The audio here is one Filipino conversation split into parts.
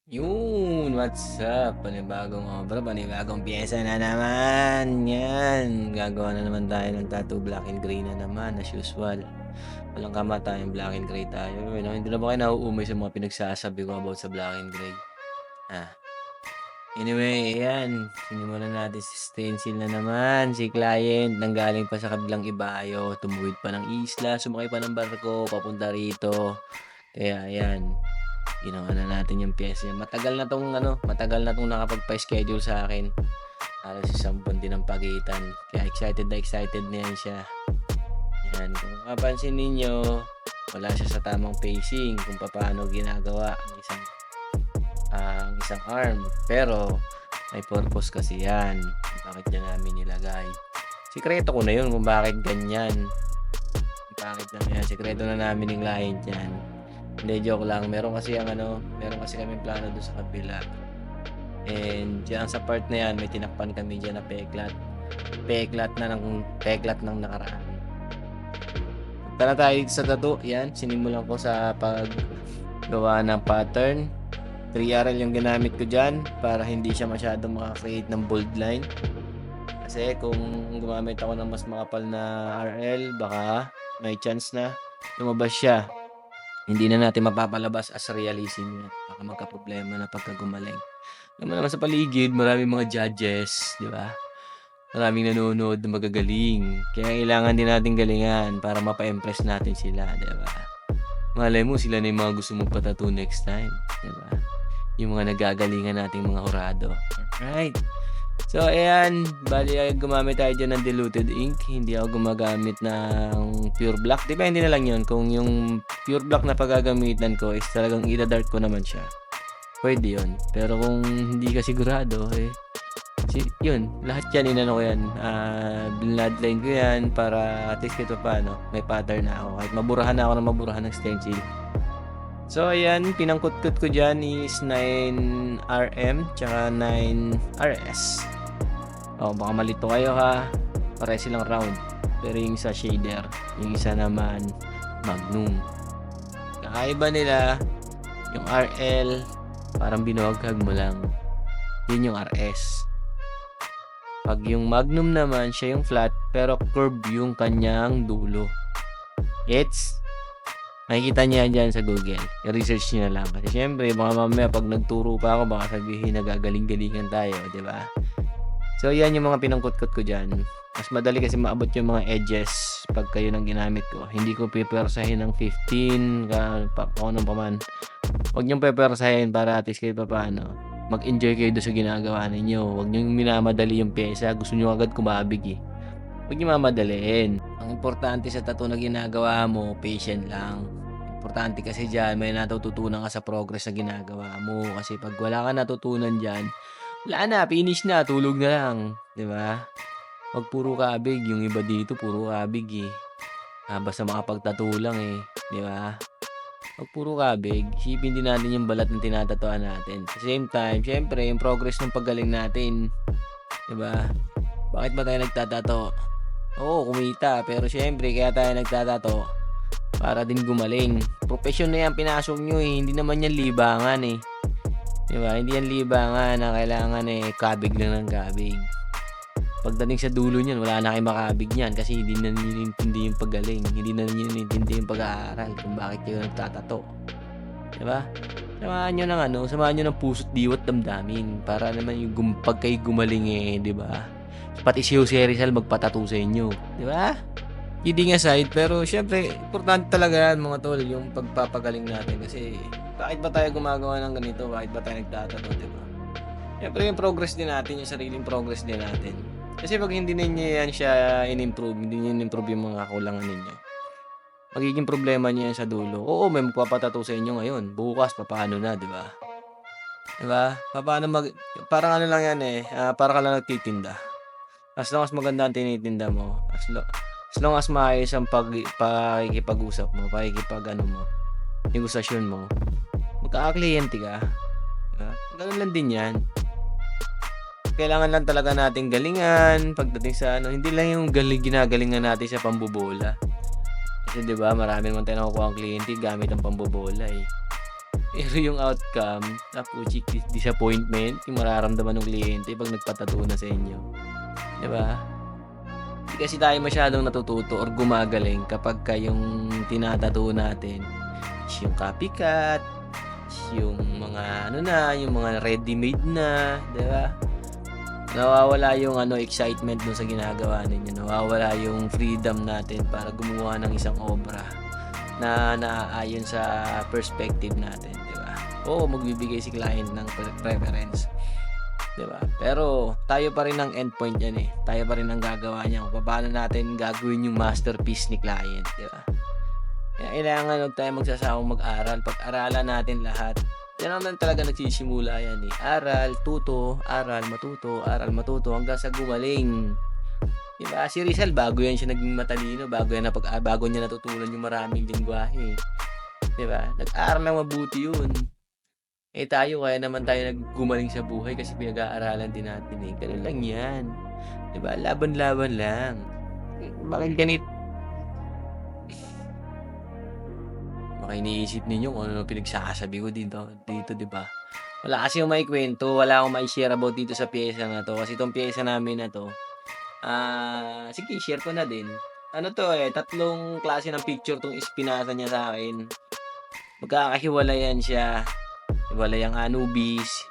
Yun, what's up? Panibagong obra, panibagong piyesa na naman. Yan, gagawa na naman tayo ng tattoo black and gray na naman as usual. Walang kamatayang black and gray tayo. Hindi na ba kayo nauumay sa mga pinagsasabi ko about sa black and gray? Ah, anyway, ayan. Sinimulan natin si stencil na naman. Si client, nanggaling pa sa kabilang ibayo. Tumuwid pa ng isla, sumakay pa ng barko, papunta rito. Kaya ayan, ginawa na natin yung piyesa niya. Matagal na 'tong nakapagpa-schedule sa akin. Halos isang buwan din ang pagitan. Kaya excited na yan siya. Yan, kung mapapansin ninyo, wala siya sa tamang pacing kung paano ginagawa ang isang arm. Pero may purpose kasi yan. Bakit niya namin nilagay. Sikreto ko na yun kung bakit ganyan. Bakit lang yan. Sikreto na namin ng client yan. Hindi, joke lang. Meron kasi kaming plano doon sa kabila. And diyan sa part na yan, may tinakpan kami diyan na peklat. Peklat ng nakaraan. Punta na tayo dito sa tattoo. Yan, sinimulan ko sa paggawa ng pattern. 3RL yung ginamit ko dyan para hindi siya masyadong makakreate ng bold line. Kasi kung gumamit ako ng mas makapal na RL, baka may chance na lumabas siya. Hindi na natin mapapalabas as realism yan. Baka magka-problema na pagka gumaling. Alam mo naman sa paligid, maraming mga judges, di ba? Maraming nanonood na magagaling. Kaya kailangan din natin galingan para mapa-impress natin sila, di ba? Malay mo, sila na yung mga gusto mong patattoo next time, di ba? Yung mga nagagalingan nating mga hurado. Alright. So, ayan. Bali, gumamit tayo dyan ng diluted ink. Hindi ako gumagamit ng pure black. Depende na lang yun. Kung yung pure black na pagagamitan ko is talagang ida-dark ko naman siya. Pwede yun. Pero kung hindi ka sigurado, yun. Lahat yan, inano ko yan. Bloodline ko yan para at least ito paano. May pattern na ako. Kahit maburahan ng stencil. So, ayan, pinangkut-kut ko dyan is 9RM tsaka 9RS. Baka malito kayo ha. Pare silang round. Pero yung isa shader, yung isa naman magnum. Kakaiba nila, yung RL, parang binuhaghag mo lang. Yun yung RS. Pag yung magnum naman, siya yung flat, pero curve yung kanyang dulo. Makikita niya dyan sa Google. I-research niyo na lang. Kasi syempre, baka mamaya pag nagturo pa ako, baka sabihin nagagaling-galingan tayo, di ba? So, yan yung mga pinangkut-kut ko dyan. Mas madali kasi maabot yung mga edges pag kayo nang ginamit ko. Hindi ko pepersahin ng 15, kung anong paman. Huwag niyong pepersahin para at least kayo paano. Mag-enjoy kayo doon sa ginagawa ninyo. Huwag niyong minamadali yung pyesa. Gusto niyo agad kumabig eh. Huwag niyo mamadaliin. Ang importante sa tattoo na ginagawa mo, patient lang. Importante kasi dyan, may natututunan ka sa progress na ginagawa mo. Kasi pag wala ka natutunan dyan, wala na, finish na, tulog na lang. Diba? Pag puro kabig, yung iba dito, puro kabig eh. Basta makapagtattoo lang eh. Diba? Pag puro kabig, isipin din natin yung balat ng tinatatuan natin. At the same time, syempre, yung progress ng paggaling natin. Diba? Bakit ba tayo nagtatato? Oo, kumita. Pero syempre, kaya tayo nagtatato para din gumaling. Profesyon na yan pinasok nyo eh. Hindi naman yan libangan eh. Diba? Hindi yan libangan na kailangan kabig lang ng kabig. Pagdating sa dulo niyan, wala na kayo makabig niyan kasi hindi na nilintindi yung paggaling. Hindi na nilintindi yung pag-aaral kung bakit kayo nagtatato. Diba? Samahan nyo ng puso't diwat damdamin para naman yung pag kayo gumaling diba? Pati si Jose Rizal magpatato sa inyo. Diba? Kidding aside, pero syempre, importante talaga yan mga tol, yung pagpapagaling natin. Kasi, bakit ba tayo gumagawa ng ganito? Bakit ba tayo nagtatato, diba? Syempre, yung progress din natin, yung sariling progress din natin. Kasi pag hindi ninyo yan siya in-improve, hindi nyo in-improve yung mga kakulangan ninyo, magiging problema nyo yan sa dulo. Oo, may magpapatato sa inyo ngayon. Bukas, paano na, diba? Diba? Parang ano lang yan para ka lang nagtitinda. As long as maganda ang tinitinda mo, as long as maayos ang pakikipag-usap mo, negosasyon mo, magkakakliyente ka. Diba? Ganun lang din yan. Kailangan lang talaga nating galingan pagdating sa hindi lang yung ginagalingan natin sa pambobola. Kasi 'di ba, marami naman tayong nakukuha ang kliyente gamit ang pambobola eh. Pero yung outcome, puchik disappointment yung mararamdaman ng kliyente 'pag nagpa-tattoo na sa inyo, 'di ba? Hindi kasi tayo masyadong natututo or gumagaling kapagka yung tina-tattoo natin is yung copycat, is yung mga ano na, yung mga ready-made na, 'di ba? Nawawala yung excitement dun sa ginagawa ninyo, nawawala yung freedom natin para gumawa ng isang obra na naaayon sa perspective natin, 'di ba? Oo, magbibigay si client ng preference, 'di ba? Pero tayo pa rin ang endpoint niyan, eh. Tayo pa rin ang gagawa niyan kung paano natin gagawin yung masterpiece ni client, 'di ba? Kaya kailangan huwag tayong magsasawang mag-aral, pag-aralan natin lahat. Diyan naman talaga nagsisimula yan, eh. Aral, matuto hanggang sa gumaling. 'Di ba? Si Rizal bago yan siya naging matalino, bago niya natutunan yung maraming lengguwahe, 'di ba? Nag-aral ng mabuti yun. Eh, tayo kaya naman tayo gumaling sa buhay kasi pinag-aaralan din natin, eh. Gano'n lang yan, 'di ba? Laban-laban lang. Bakit baka iniisip ninyo kung ano pinagsasabi ko dito, 'di ba? Wala kasi akong maikwento, wala akong mai-share about dito sa piyesa na 'to kasi 'tong piyesa namin na 'to, sige share ko na din. Ano 'to, eh, 3 klase ng picture 'tong pinasa niya sa'kin. Magkakahiwalayan siya, hiwalay ang Anubis.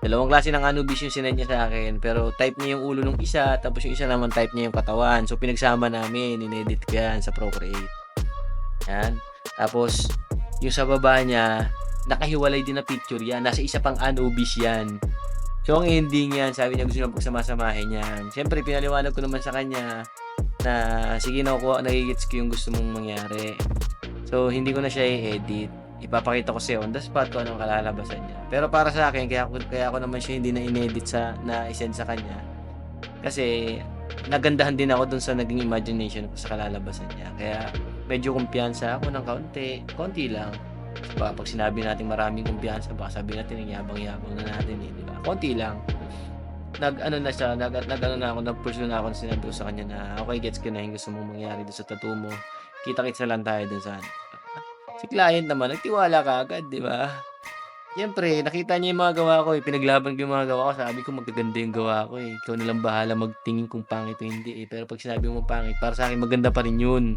2 klase ng Anubis yung sinend niya sa'kin, pero type niya yung ulo nung isa, tapos yung isa naman type niya yung katawan. So, pinagsama namin, inedit ko yan sa Procreate. Yan. Tapos, yung sa baba niya, nakahiwalay din na picture yan. Nasa isa pang Anubis yan. So, ang ending yan, sabi niya gusto niya pagsama-samahin yan. Siyempre, pinaliwanag ko naman sa kanya na sige nagigets ko yung gusto mong mangyari. So, hindi ko na siya i-edit. Ipapakita ko sa'yo on the spot kung anong kalalabasan niya. Pero para sa akin, kaya ako naman siya hindi na inedit na isend sa kanya. Kasi, nagandahan din ako dun sa naging imagination ko sa kalalabasan niya. Kaya, medyo kumpiyansa ako ng konti lang. Pag sinabi natin maraming kumpiyansa, baka sabihin natin ang yabang-yabang na natin, eh, di ba? Konti lang. Nag-ano na siya, nag-pursue na ako, sinabi ko sa kanya na, okay, gets ko na yung gusto mong mangyari doon sa tattoo mo. Kita-kits na lang tayo doon sa Si client naman, nagtiwala kaagad, di ba? Siyempre, nakita niya yung mga gawa ko, eh. Pinaglaban ko yung mga gawa ko. Sabi ko, magaganda yung gawa ko, eh. Ikaw na lang bahala magtingin kung pangit o hindi, eh. Pero pag sinabi mo pangit, para sa akin maganda pa rin yun.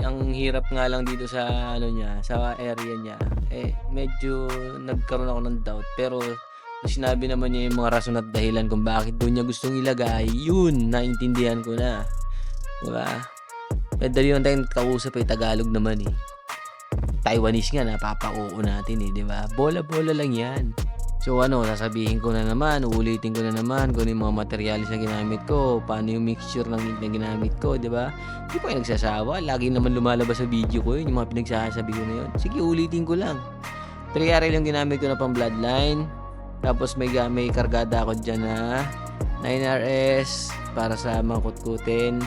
Ang hirap nga lang dito sa sa area niya, eh, medyo nagkaroon ako ng doubt. Pero nung sinabi naman niya yung mga rason at dahilan kung bakit doon niya gustong ilagay, yun, naintindihan ko na. Di ba? Madali lang tayong kausap, eh. Tagalog naman, eh. Taiwanese nga napapa-oo natin, eh, 'di ba? Bola-bola lang 'yan. So sasabihin ko na naman, uulitin ko na naman kung ano yung mga materyales na ginamit ko, paano yung mixture ng ink na ginamit ko, 'di ba? Hindi pa kayo nagsasawa, lagi naman lumalabas sa video ko 'yun, yung mga pinagsasabi ko na 'yun. Sige, ulitin ko lang. 3RL yung ginamit ko na pang bloodline. Tapos may kargada ako diyan na 9RS para sa mga kutkutin.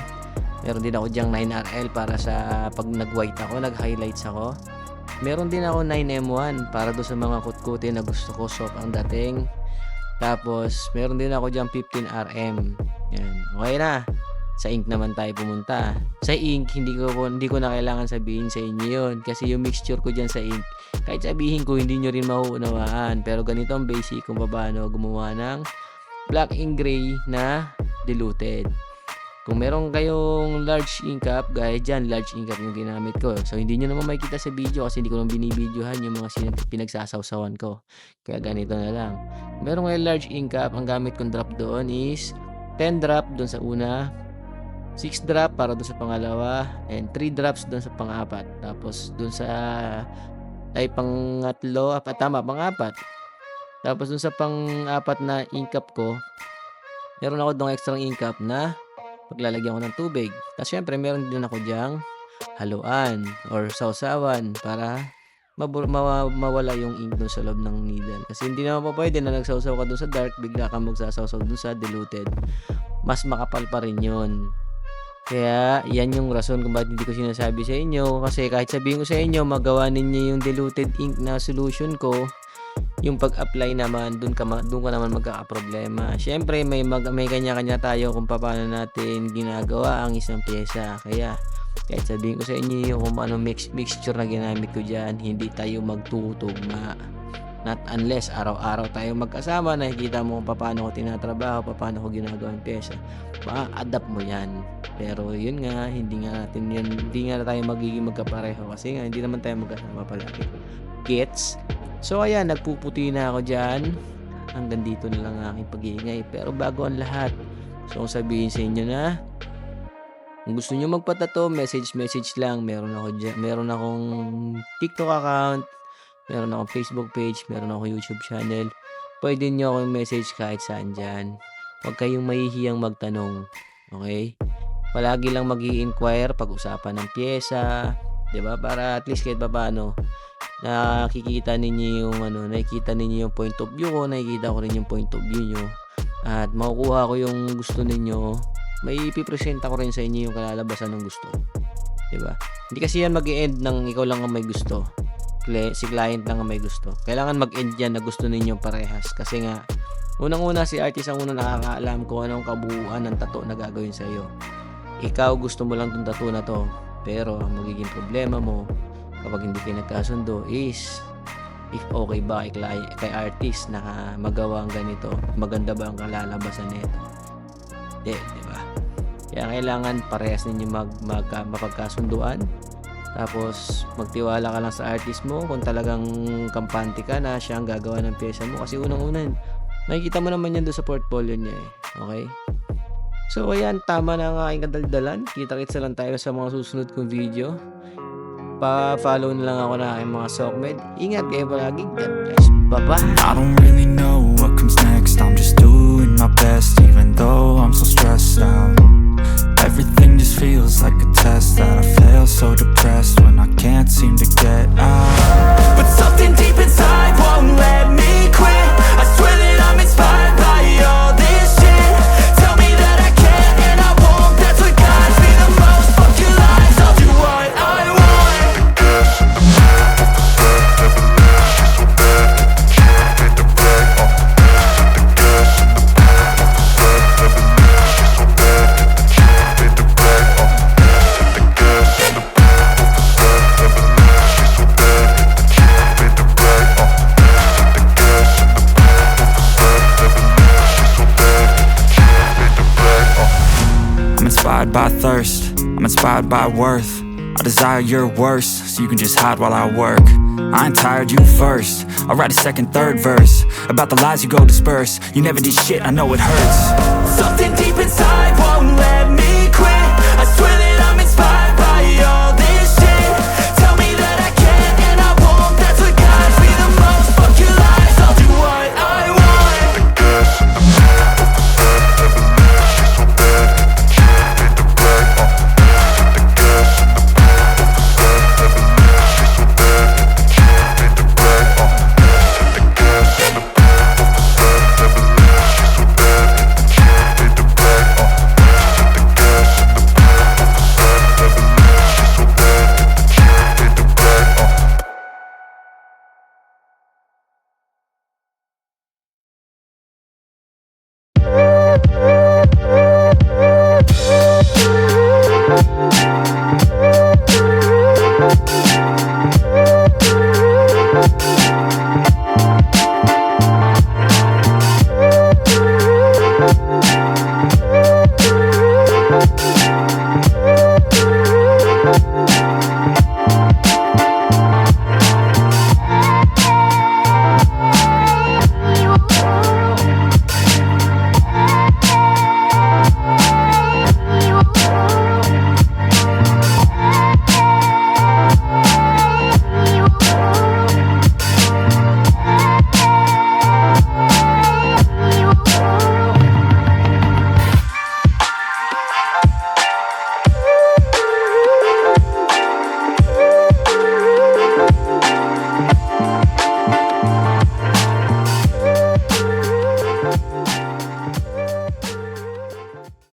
Meron din ako diyang 9RL para sa pag nag-white ako, nag-highlights ako. Meron din ako 9M1 para do sa mga kutkutin na gusto ko soft ang dating. Tapos, meron din ako diyang 15RM. Yan. Okay na. Sa ink naman tayo pumunta. Sa ink, hindi ko na kailangan sabihin sa inyo yun. Kasi yung mixture ko dyan sa ink, kahit sabihin ko, hindi nyo rin mauunawaan. Pero ganito ang basic kung paano gumawa ng black ink gray na diluted. Kung meron kayong large ink cup, gaya dyan, large ink cup yung ginamit ko. So, hindi nyo naman makikita sa video kasi hindi ko naman binibidyohan yung mga pinagsasawsawan ko. Kaya ganito na lang. Kung meron kayong large ink cup, ang gamit kong drop doon is 10 drop doon sa una, 6 drop para doon sa pangalawa, and 3 drops doon sa pang-apat. Tapos, doon sa pangatlo, pang-apat. Tapos, doon sa pang-apat na ink cup ko, meron ako doon extra ink cup na paglalagyan ko ng tubig. Tapos syempre meron din ako diyang haluan or sausawan para mawala yung ink doon sa loob ng needle. Kasi hindi naman pa pwede na nagsawsaw ka doon sa dark, bigla kang magsasawsaw doon sa diluted. Mas makapal pa rin yun. Kaya yan yung rason kung bakit hindi ko sinasabi sa inyo. Kasi kahit sabihin ko sa inyo, magawa ninyo yung diluted ink na solution ko, yung pag-apply naman, doon ka naman magkakaproblema. Siyempre, may kanya-kanya tayo kung paano natin ginagawa ang isang pyesa. Kaya, Kahit sabihin ko sa inyo kung ano mixture na ginamit ko dyan, hindi tayo magtutugma. Not unless araw-araw tayo magkasama, nakikita mo kung paano ko tinatrabaho, paano ko ginagawa ang pyesa, adapt mo yan. Pero yun nga, hindi nga tayo magiging magkapareho kasi nga hindi naman tayo magkasama palagi. Gets? So ayan, nagpuputi na ako dyan. Hanggang dito na lang ang aking pag-iingay. Pero bago ang lahat, so sabihin sa inyo na kung gusto nyo magpatato, message lang. Meron akong TikTok account, meron akong Facebook page, meron akong YouTube channel. Pwede nyo akong message kahit saan dyan. Huwag kayong mahihiyang magtanong. Okay? Palagi lang mag-i-inquire pag-usapan ng pyesa, 'di ba? Para at least kahit paano nakikita ninyo yung point of view ko, nakikita ko rin yung point of view nyo. At makukuha ko yung gusto ninyo. May ipipresenta ko rin sa inyo yung kalalabasan ng gusto. 'Di ba? Hindi kasi yan mag-e-end ng ikaw lang ang may gusto. Si client lang ang may gusto. Kailangan mag-end yan na gusto ninyo parehas. Kasi nga, unang-una si artist ang unang nakakaalam kung anong kabuuan ng tattoo na gagawin sa iyo. Ikaw gusto mo lang tong tattoo na to. Pero ang magiging problema mo kapag hindi kayo nagkasundo is if okay ba kay artist na magawa ang ganito, maganda ba ang kalalabasan nito. Di ba? Kaya kailangan parehas ninyo mapagkasunduan. Tapos magtiwala ka lang sa artist mo kung talagang kampante ka na siya ang gagawa ng pyesa mo. Kasi unang-unan, makikita mo naman yan doon sa portfolio niya eh. Okay? So ayan, tama na ang aking kadaldalan. Kita-kits lang tayo sa mga susunod kong video. Pa-follow na lang ako na aking mga Sokmed. Ingat kayo palagi. God bless. Bye-bye. I don't really know what comes next. I'm just doing my best, even though I'm so stressed out. Everything just feels like a test that I fail, so depressed when I can't seem to get out. But something deep inside won't let me quit. I swear that I'm inspired by all this shit. Tell me that I can and I won't. That's what guides me the most. Fuck your lies, I'll do what I want. By thirst, I'm inspired by worth. I desire your worst, so you can just hide while I work. I ain't tired, you first. I'll write a second, third verse about the lies you go disperse. You never did shit, I know it hurts. Something deep inside won't let